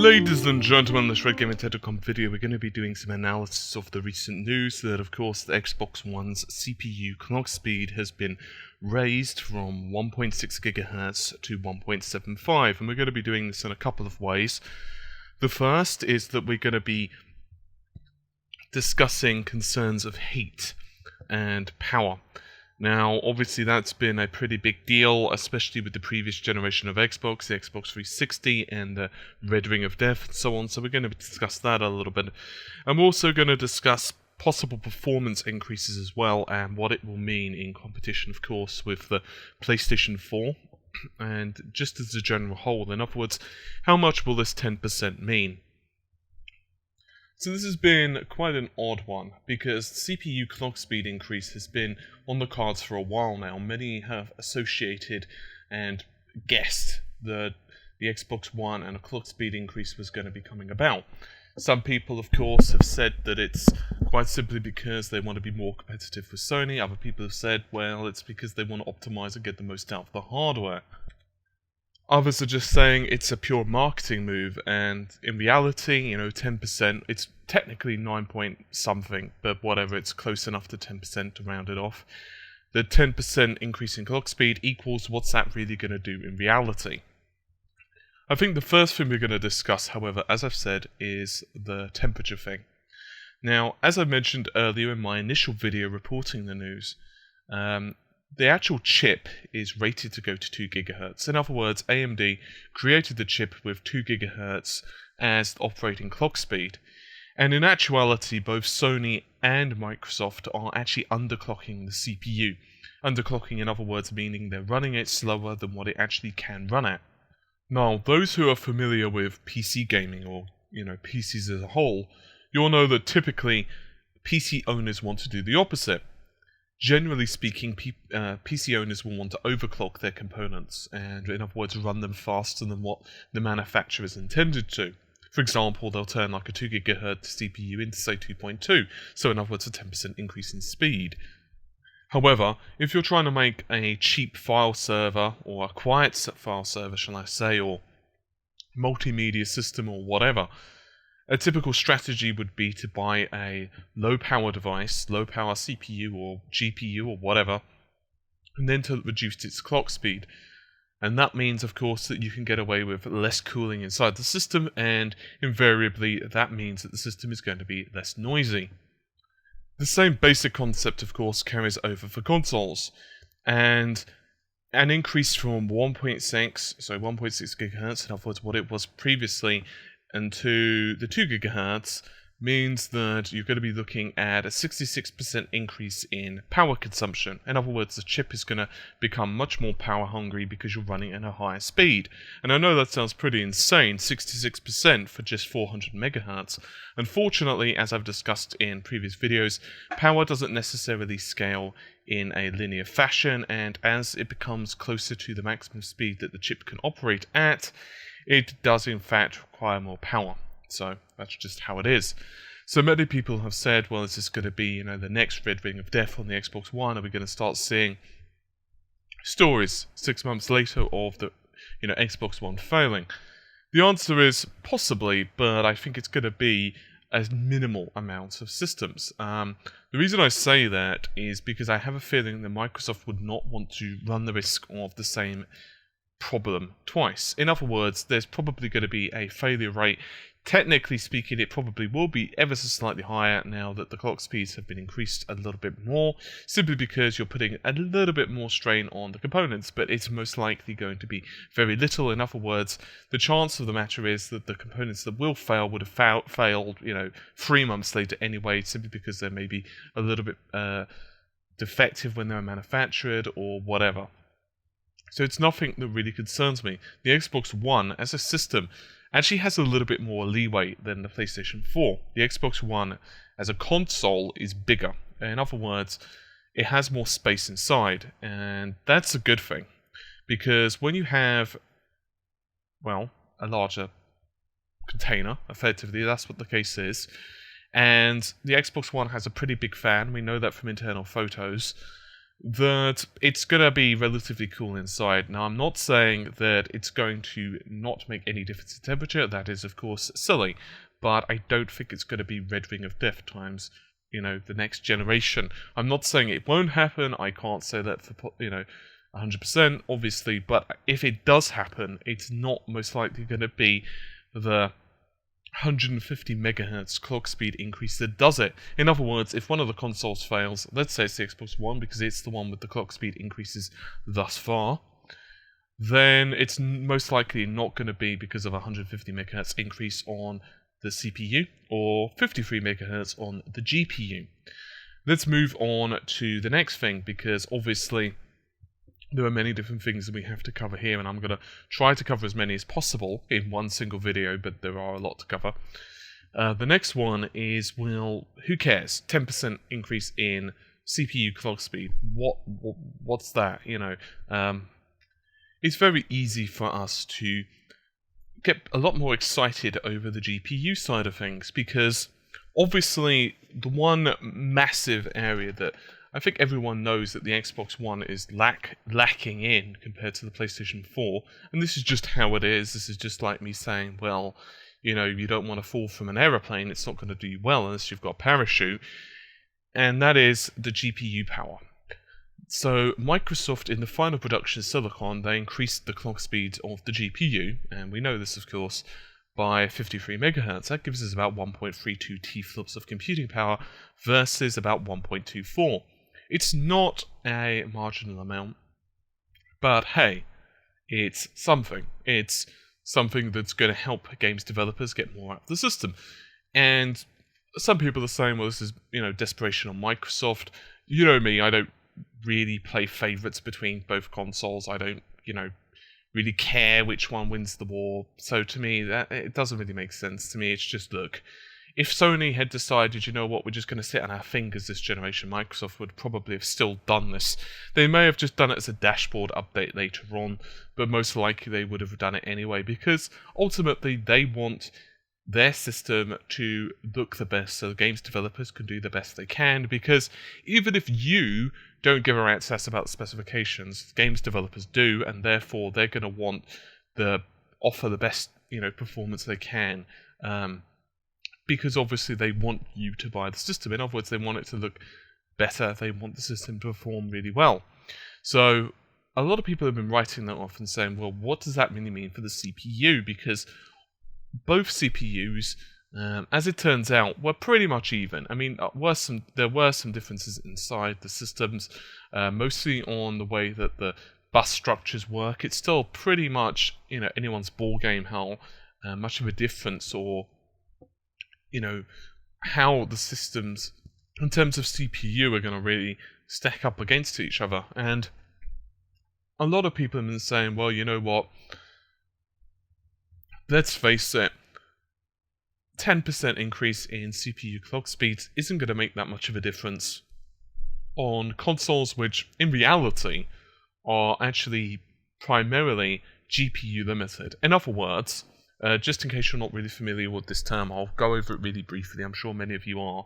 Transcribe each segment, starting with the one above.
Ladies and gentlemen, in this Red Gaming Tedcom video, we're going to be doing some analysis of the recent news that, of course, the Xbox One's CPU clock speed has been raised from 1.6 GHz to 1.75, and we're going to be doing this in a couple of ways. The first is that we're going to be discussing concerns of heat and power. Now, obviously that's been a pretty big deal, especially with the previous generation of Xbox, the Xbox 360 and the Red Ring of Death and so on, so we're going to discuss that a little bit. And we're also going to discuss possible performance increases as well, and what it will mean in competition, of course, with the PlayStation 4, and just as a general whole. In other words, how much will this 10% mean? So this has been quite an odd one, because CPU clock speed increase has been on the cards for a while now. Many have associated and guessed that the Xbox One and a clock speed increase was going to be coming about. Some people, of course, have said that it's quite simply because they want to be more competitive with Sony. Other people have said, well, it's because they want to optimize and get the most out of the hardware. Others are just saying it's a pure marketing move, and in reality, 10%, it's technically 9 point something, but whatever, it's close enough to 10% to round it off. The 10% increase in clock speed equals what's that really going to do in reality? I think the first thing we're going to discuss, however, as I've said, is the temperature thing. Now, as I mentioned earlier in my initial video reporting the news, the actual chip is rated to go to 2 GHz. In other words, AMD created the chip with 2 GHz as operating clock speed. And in actuality, both Sony and Microsoft are actually underclocking the CPU. Underclocking, in other words, meaning they're running it slower than what it actually can run at. Now, those who are familiar with PC gaming, or PCs as a whole, you'll know that typically PC owners want to do the opposite. Generally speaking, PC owners will want to overclock their components, and in other words, run them faster than what the manufacturer is intended to. For example, they'll turn like a 2 GHz CPU into, say, 2.2, so in other words, a 10% increase in speed. However, if you're trying to make a cheap file server, or a quiet file server, shall I say, or multimedia system or whatever, a typical strategy would be to buy a low-power device, low-power CPU or GPU or whatever, and then to reduce its clock speed. And that means, of course, that you can get away with less cooling inside the system, and invariably that means that the system is going to be less noisy. The same basic concept, of course, carries over for consoles, and an increase from 1.6 GHz, in other words, what it was previously, and to the 2 GHz means that you're going to be looking at a 66% increase in power consumption. In other words, the chip is going to become much more power hungry because you're running at a higher speed. And I know that sounds pretty insane, 66% for just 400 MHz. Unfortunately, as I've discussed in previous videos, power doesn't necessarily scale in a linear fashion, and as it becomes closer to the maximum speed that the chip can operate at, it does in fact require more power. So that's just how it is. So many people have said, well, is this going to be, the next Red Ring of Death on the Xbox One? Are we going to start seeing stories 6 months later of the, Xbox One failing? The answer is possibly, but I think it's going to be a minimal amount of systems. The reason I say that is because I have a feeling that Microsoft would not want to run the risk of the same problem twice. In other words, there's probably going to be a failure rate. Technically speaking, it probably will be ever so slightly higher now that the clock speeds have been increased a little bit more, simply because you're putting a little bit more strain on the components, but it's most likely going to be very little. In other words, the chance of the matter is that the components that will fail would have failed 3 months later anyway, simply because they're maybe a little bit defective when they were manufactured or whatever. So it's nothing that really concerns me. The Xbox One as a system actually has a little bit more leeway than the PlayStation 4. The Xbox One as a console is bigger. In other words, it has more space inside, and that's a good thing. Because when you have, a larger container, effectively, that's what the case is, and the Xbox One has a pretty big fan, we know that from internal photos, that it's going to be relatively cool inside. Now, I'm not saying that it's going to not make any difference in temperature. That is, of course, silly. But I don't think it's going to be Red Ring of Death times, the next generation. I'm not saying it won't happen. I can't say that for, 100%, obviously. But if it does happen, it's not most likely going to be the 150 megahertz clock speed increase that does it. In other words, if one of the consoles fails, let's say it's the Xbox One because it's the one with the clock speed increases thus far, then it's most likely not going to be because of a 150 megahertz increase on the CPU or 53 megahertz on the GPU. Let's move on to the next thing, because obviously there are many different things that we have to cover here, and I'm going to try to cover as many as possible in one single video, but there are a lot to cover. The next one is, well, who cares? 10% increase in CPU clock speed. What's that? It's very easy for us to get a lot more excited over the GPU side of things, because obviously the one massive area that I think everyone knows that the Xbox One is lacking in compared to the PlayStation 4, and this is just how it is. This is just like me saying, well, you don't want to fall from an aeroplane, it's not going to do you well unless you've got a parachute, and that is the GPU power. So Microsoft, in the final production of Silicon, they increased the clock speed of the GPU, and we know this, of course, by 53 megahertz. That gives us about 1.32 teraflops of computing power versus about 1.24. It's not a marginal amount, but hey, it's something. It's something that's going to help games developers get more out of the system. And some people are saying, well, this is, desperation on Microsoft. You know me, I don't really play favorites between both consoles. I don't, really care which one wins the war. So to me, that it doesn't really make sense. To me, it's just, look, if Sony had decided, we're just going to sit on our fingers this generation, Microsoft would probably have still done this. They may have just done it as a dashboard update later on, but most likely they would have done it anyway, because ultimately they want their system to look the best so the games developers can do the best they can, because even if you don't give a rat's ass about the specifications, games developers do, and therefore they're going to want offer the best performance they can, because obviously they want you to buy the system. In other words, they want it to look better, they want the system to perform really well. So a lot of people have been writing that off and saying, well, what does that really mean for the CPU? Because both CPUs, as it turns out, were pretty much even. I mean, there were some differences inside the systems, mostly on the way that the bus structures work. It's still pretty much, anyone's ball game how much of a difference, or how the systems in terms of CPU are going to really stack up against each other. And a lot of people have been saying, well, you know what? Let's face it, 10% increase in CPU clock speeds isn't going to make that much of a difference on consoles which, in reality, are actually primarily GPU limited. In other words, just in case you're not really familiar with this term, I'll go over it really briefly. I'm sure many of you are.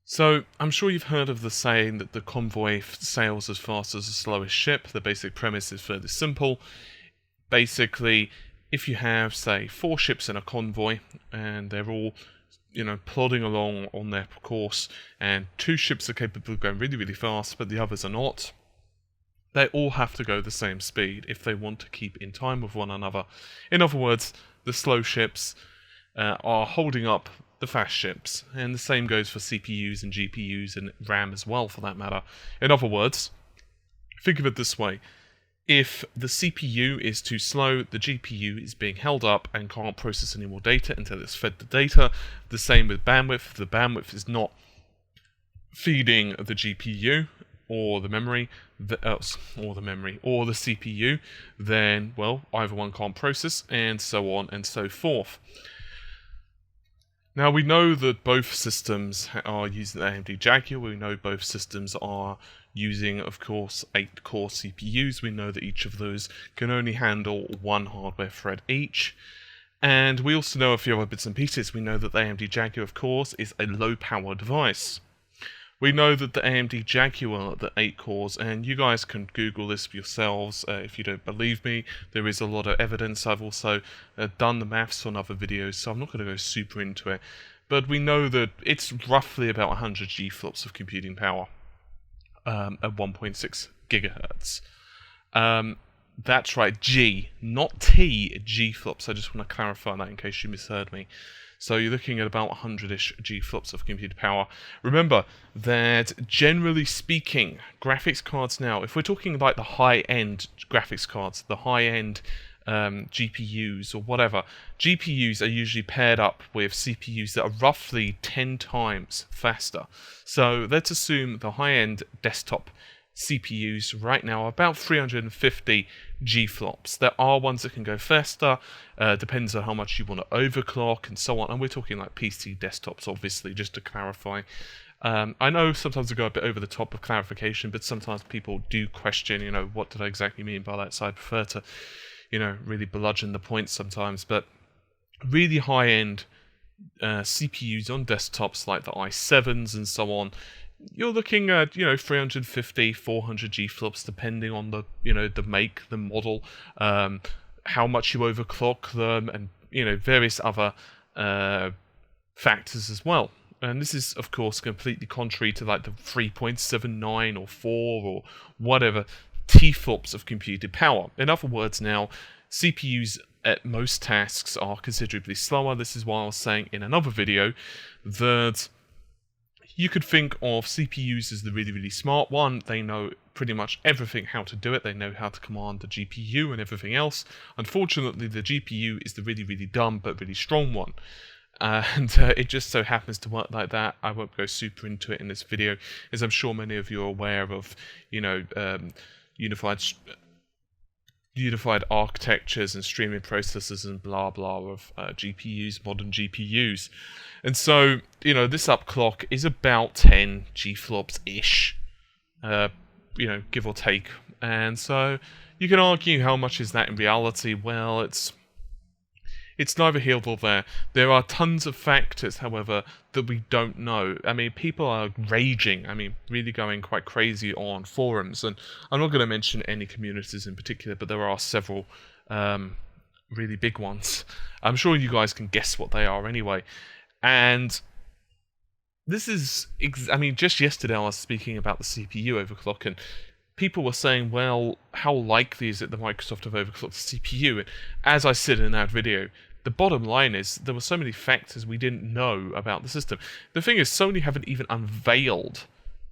So, I'm sure you've heard of the saying that the convoy sails as fast as the slowest ship. The basic premise is fairly simple. Basically, if you have, say, 4 ships in a convoy, and they're all, plodding along on their course, and 2 ships are capable of going really, really fast, but the others are not, they all have to go the same speed if they want to keep in time with one another. In other words, the slow ships are holding up the fast ships, and the same goes for CPUs and GPUs and RAM as well, for that matter. In other words, think of it this way. If the CPU is too slow, the GPU is being held up and can't process any more data until it's fed the data. The same with bandwidth. If the bandwidth is not feeding the GPU or the memory, or the CPU, then, well, either one can't process, and so on and so forth. Now, we know that both systems are using the AMD Jaguar. We know both systems are using, of course, 8-core CPUs. We know that each of those can only handle 1 hardware thread each. And we also know a few other bits and pieces. We know that the AMD Jaguar, of course, is a low-power device. We know that the AMD Jaguar, the 8 cores, and you guys can Google this for yourselves if you don't believe me. There is a lot of evidence. I've also done the maths on other videos, so I'm not going to go super into it. But we know that it's roughly about 100 G-flops of computing power at 1.6 gigahertz. That's right, G, not T, G-flops. I just want to clarify that in case you misheard me. So you're looking at about 100-ish G-flops of computer power. Remember that, generally speaking, graphics cards now, if we're talking like the high-end graphics cards, the high-end GPUs or whatever, GPUs are usually paired up with CPUs that are roughly 10 times faster. So let's assume the high-end desktop CPUs right now are about 350 G-flops. There are ones that can go faster, depends on how much you want to overclock and so on, and we're talking like PC desktops, obviously, just to clarify. I know sometimes I go a bit over the top of clarification, but sometimes people do question, what did I exactly mean by that, so I prefer to, really bludgeon the points sometimes. But really high-end CPUs on desktops like the i7s and so on, you're looking at, 350, 400 G-flops, depending on the, the make, the model, how much you overclock them, and, various other factors as well. And this is, of course, completely contrary to like the 3.79 or 4 or whatever T-flops of computed power. In other words, now, CPUs at most tasks are considerably slower. This is why I was saying in another video that you could think of CPUs as the really, really smart one. They know pretty much everything how to do it. They know how to command the GPU and everything else. Unfortunately, the GPU is the really, really dumb but really strong one. And it just so happens to work like that. I won't go super into it in this video, as I'm sure many of you are aware of, unified architectures and streaming processors and blah blah of GPUs, modern GPUs. And so, this upclock is about 10 G-flops-ish, give or take. And so, you can argue how much is that in reality. Well, it's neither here nor there. There are tons of factors, however, that we don't know. I mean, people are raging, really going quite crazy on forums, and I'm not going to mention any communities in particular, but there are several really big ones. I'm sure you guys can guess what they are anyway. And this is, just yesterday I was speaking about the CPU overclock, and people were saying, well, how likely is it that Microsoft have overclocked the CPU? And as I said in that video, the bottom line is there were so many factors we didn't know about the system. The thing is, Sony haven't even unveiled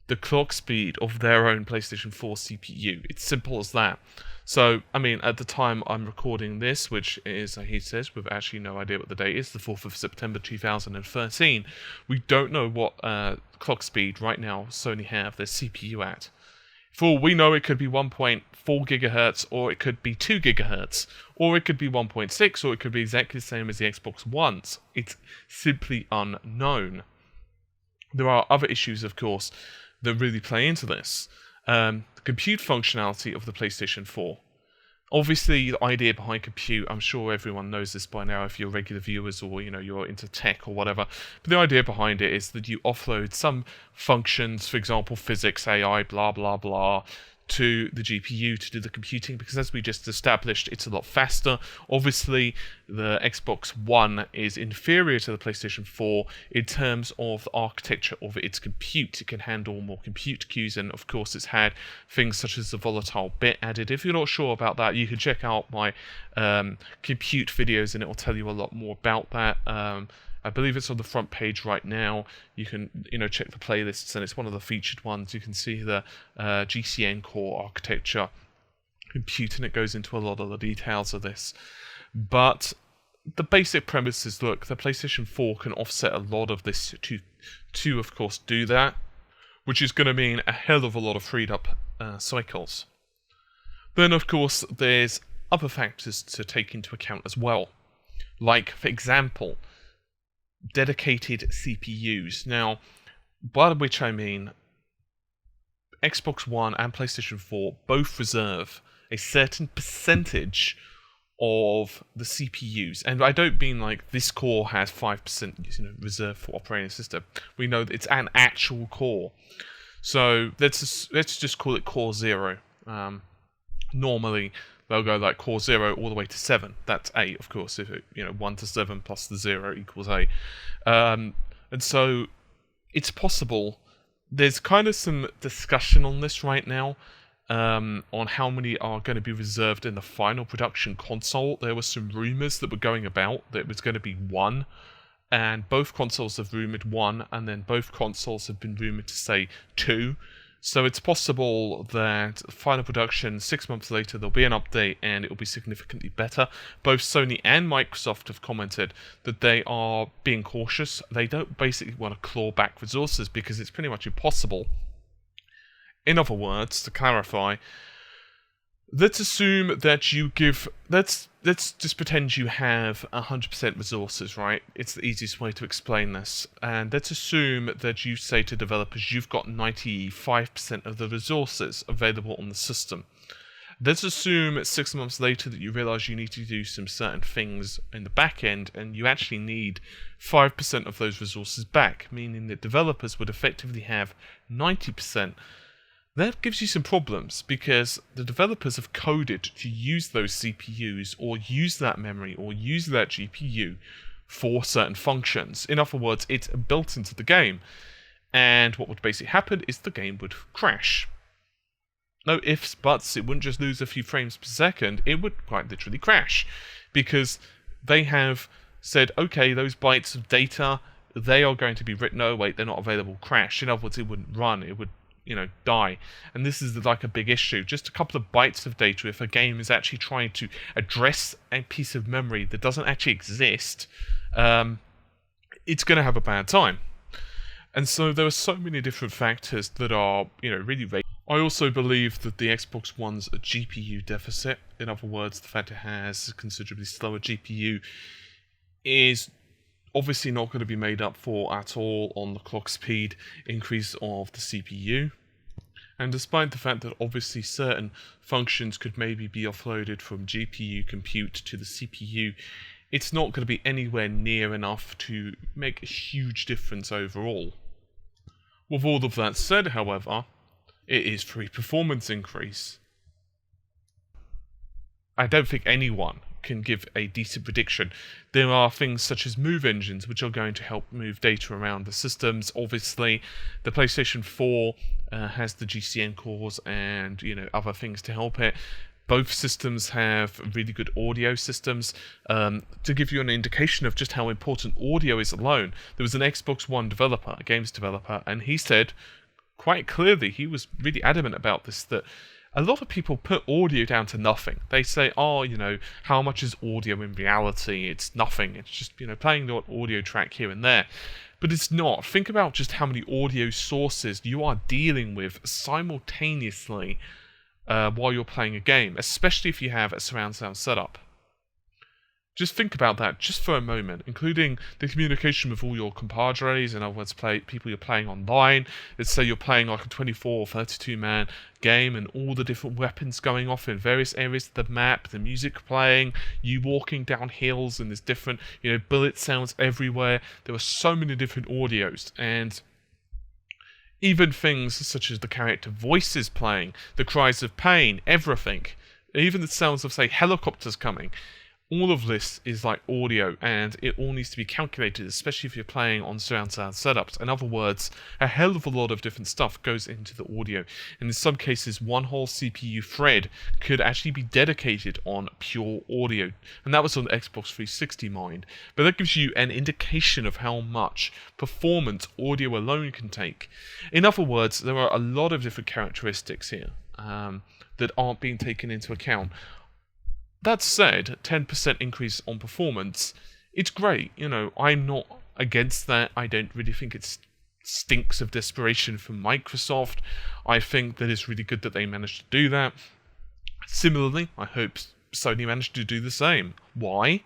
the clock speed of their own PlayStation 4 CPU. It's simple as that. So, at the time I'm recording this, which is, he says, with actually no idea what the date is, the 4th of September 2013, we don't know what clock speed right now Sony have their CPU at. For all we know, it could be 1.4 gigahertz, or it could be 2 gigahertz, or it could be 1.6, or it could be exactly the same as the Xbox One's. It's simply unknown. There are other issues, of course, that really play into this. The compute functionality of the PlayStation 4. Obviously, the idea behind compute, I'm sure everyone knows this by now if you're regular viewers or, you're into tech or whatever, but the idea behind it is that you offload some functions, for example, physics, AI, blah, blah, blah, to the GPU to do the computing, because as we just established, it's a lot faster. Obviously, the Xbox One is inferior to the PlayStation 4 in terms of the architecture of its compute. It can handle more compute queues, and of course it's had things such as the volatile bit added. If you're not sure about that, you can check out my compute videos and it will tell you a lot more about that. I believe it's on the front page right now. You can, check the playlists, and it's one of the featured ones. You can see the GCN core architecture compute, and it goes into a lot of the details of this. But the basic premise is, look, the PlayStation 4 can offset a lot of this to of course, do that, which is going to mean a hell of a lot of freed up cycles. Then, of course, there's other factors to take into account as well. Like, for example, dedicated CPUs. Now, by which I mean Xbox One and PlayStation 4 both reserve a certain percentage of the CPUs, and I don't mean like this core has 5% reserved for operating system. We know that it's an actual core. So let's just call it core 0. Normally they'll go like core 0 all the way to 7. That's 8, of course. If 1 to 7 plus the 0 equals 8. And so it's possible. There's kind of some discussion on this right now. On how many are going to be reserved in the final production console. There were some rumors that were going about that it was going to be 1, and both consoles have rumored 1, and then both consoles have been rumored to say 2. So it's possible that final production, 6 months later, there'll be an update and it will be significantly better. Both Sony and Microsoft have commented that they are being cautious. They don't basically want to claw back resources because it's pretty much impossible. In other words, to clarify, let's assume that you give... Let's just pretend you have 100% resources, right? It's the easiest way to explain this. And let's assume that you say to developers, you've got 95% of the resources available on the system. Let's assume 6 months later that you realize you need to do some certain things in the back end, and you actually need 5% of those resources back, meaning that developers would effectively have 90%. That gives you some problems because the developers have coded to use those CPUs or use that memory or use that GPU for certain functions. In other words, it's built into the game. And what would basically happen is the game would crash. No ifs, buts, it wouldn't just lose a few frames per second, it would quite literally crash. Because they have said, okay, those bytes of data, they are going to be written, oh wait, they're not available, crash. In other words, it wouldn't run, it would die. And this is like a big issue. Just a couple of bytes of data, if a game is actually trying to address a piece of memory that doesn't actually exist, it's going to have a bad time. And so there are so many different factors that are, really... I also believe that the Xbox One's a GPU deficit. In other words, the fact it has a considerably slower GPU is obviously not going to be made up for at all on the clock speed increase of the CPU. And despite the fact that obviously certain functions could maybe be offloaded from GPU compute to the CPU, it's not going to be anywhere near enough to make a huge difference overall. With all of that said, however, it is for a performance increase. I don't think anyone can give a decent prediction. There are things such as move engines which are going to help move data around the systems. Obviously, the PlayStation 4 has the GCN cores and other things to help it. Both systems have really good audio systems. To give you an indication of just how important audio is alone, there was an Xbox One developer, a games developer, and he said quite clearly, he was really adamant about this, that a lot of people put audio down to nothing. They say, oh, how much is audio in reality? It's nothing. It's just, playing the audio track here and there. But it's not. Think about just how many audio sources you are dealing with simultaneously while you're playing a game, especially if you have a surround sound setup. Just think about that just for a moment, including the communication with all your compadres, in other words, people you're playing online. Let's say you're playing like a 24 or 32 man game and all the different weapons going off in various areas of the map, the music playing, you walking down hills and there's different, bullet sounds everywhere. There are so many different audios, and even things such as the character voices playing, the cries of pain, everything, even the sounds of, say, helicopters coming. All of this is like audio, and it all needs to be calculated, especially if you're playing on surround sound setups. In other words, a hell of a lot of different stuff goes into the audio, and in some cases, one whole CPU thread could actually be dedicated on pure audio, and that was on the Xbox 360 mind. But that gives you an indication of how much performance audio alone can take. In other words, there are a lot of different characteristics here that aren't being taken into account. That said, 10% increase on performance, it's great. I'm not against that. I don't really think it stinks of desperation from Microsoft. I think that it's really good that they managed to do that. Similarly, I hope Sony managed to do the same. Why?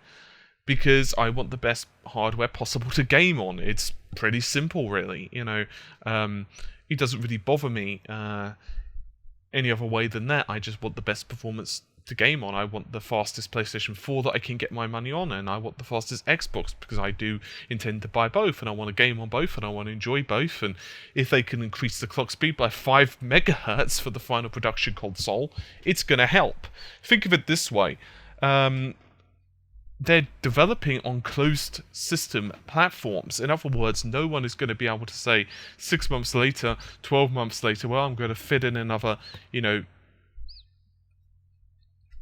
Because I want the best hardware possible to game on. It's pretty simple, really. It doesn't really bother me any other way than that. I just want the best performance to game on. I want the fastest PlayStation 4 that I can get my money on, and I want the fastest Xbox because I do intend to buy both, and I want to game on both, and I want to enjoy both. And if they can increase the clock speed by 5 megahertz for the final production console, it's going to help. Think of it this way. They're developing on closed system platforms. In other words, no one is going to be able to say 6 months later, 12 months later, well, I'm going to fit in another,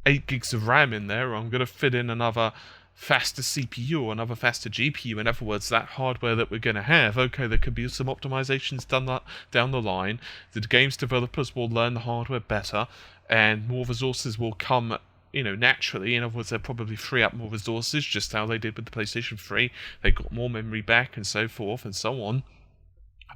8 gigs of RAM in there, or I'm going to fit in another faster CPU or another faster GPU. In other words, that hardware that we're going to have, okay, there could be some optimizations done down the line. The games developers will learn the hardware better, and more resources will come naturally. In other words, they'll probably free up more resources, just how they did with the PlayStation 3. They got more memory back and so forth and so on.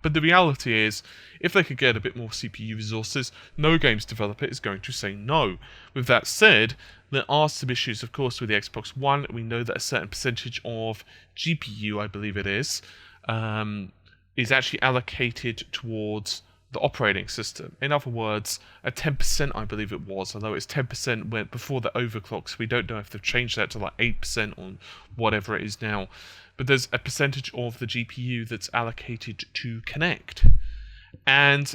But the reality is, if they could get a bit more CPU resources, no games developer is going to say no. With that said, there are some issues, of course, with the Xbox One. We know that a certain percentage of GPU, I believe it is actually allocated towards the operating system. In other words, a 10%, I believe it was, although it's 10% went before the overclocks. We don't know if they've changed that to like 8% or whatever it is now. But there's a percentage of the GPU that's allocated to Kinect. And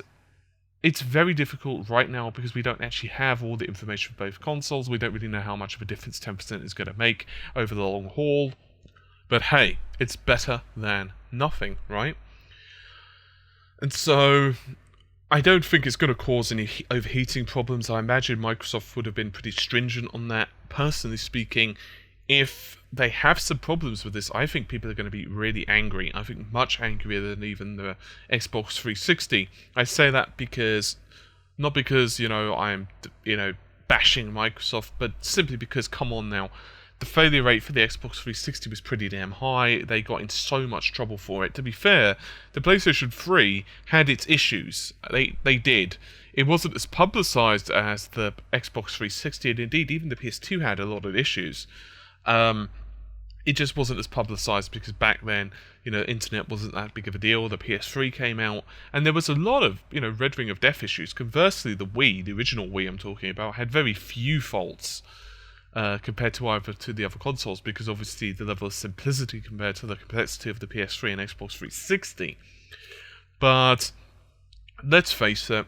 it's very difficult right now because we don't actually have all the information for both consoles. We don't really know how much of a difference 10% is going to make over the long haul. But hey, it's better than nothing, right? And so I don't think it's going to cause any overheating problems. I imagine Microsoft would have been pretty stringent on that. Personally speaking, if they have some problems with this, I think people are going to be really angry. I think much angrier than even the Xbox 360. I say that because, not because, I'm, bashing Microsoft, but simply because, come on now, the failure rate for the Xbox 360 was pretty damn high. They got in so much trouble for it. To be fair, the PlayStation 3 had its issues. They did. It wasn't as publicized as the Xbox 360, and indeed, even the PS2 had a lot of issues. It just wasn't as publicized because back then, internet wasn't that big of a deal. The PS3 came out, and there was a lot of, Red Ring of Death issues. Conversely, the Wii, the original Wii I'm talking about, had very few faults. Compared to the other consoles, because obviously the level of simplicity compared to the complexity of the PS3 and Xbox 360. But let's face it,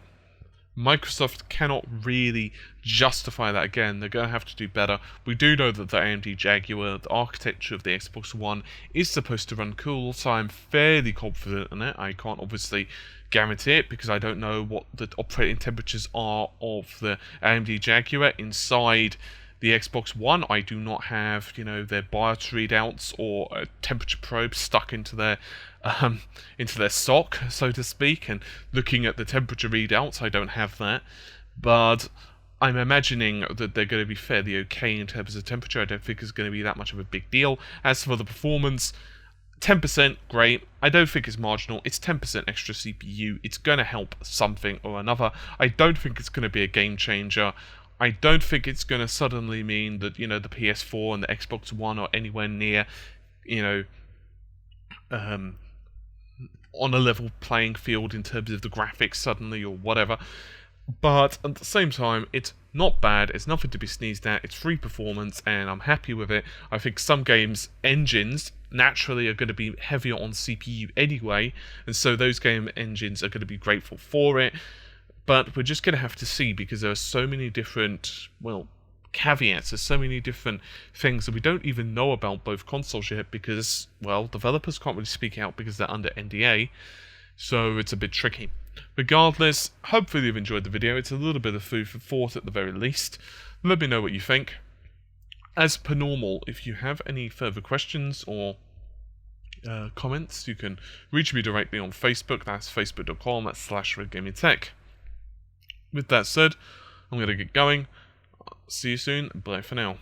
Microsoft cannot really justify that again. They're going to have to do better. We do know that the AMD Jaguar, the architecture of the Xbox One, is supposed to run cool, so I'm fairly confident in it. I can't obviously guarantee it because I don't know what the operating temperatures are of the AMD Jaguar inside the Xbox One. I do not have, their BIOS readouts or a temperature probe stuck into their sock, so to speak, and looking at the temperature readouts, I don't have that. But I'm imagining that they're going to be fairly okay in terms of temperature. I don't think it's going to be that much of a big deal. As for the performance, 10%, great. I don't think it's marginal. It's 10% extra CPU. It's going to help something or another. I don't think it's going to be a game changer. I don't think it's going to suddenly mean that, the PS4 and the Xbox One are anywhere near, on a level playing field in terms of the graphics suddenly or whatever. But at the same time, it's not bad. It's nothing to be sneezed at. It's free performance, and I'm happy with it. I think some games' engines naturally are going to be heavier on CPU anyway, and so those game engines are going to be grateful for it. But we're just going to have to see, because there are so many different, caveats. There's so many different things that we don't even know about both consoles yet because, developers can't really speak out because they're under NDA. So it's a bit tricky. Regardless, hopefully you've enjoyed the video. It's a little bit of food for thought at the very least. Let me know what you think. As per normal, if you have any further questions or comments, you can reach me directly on Facebook. That's facebook.com/RedGamingTech. With that said, I'm going to get going. See you soon. Bye for now.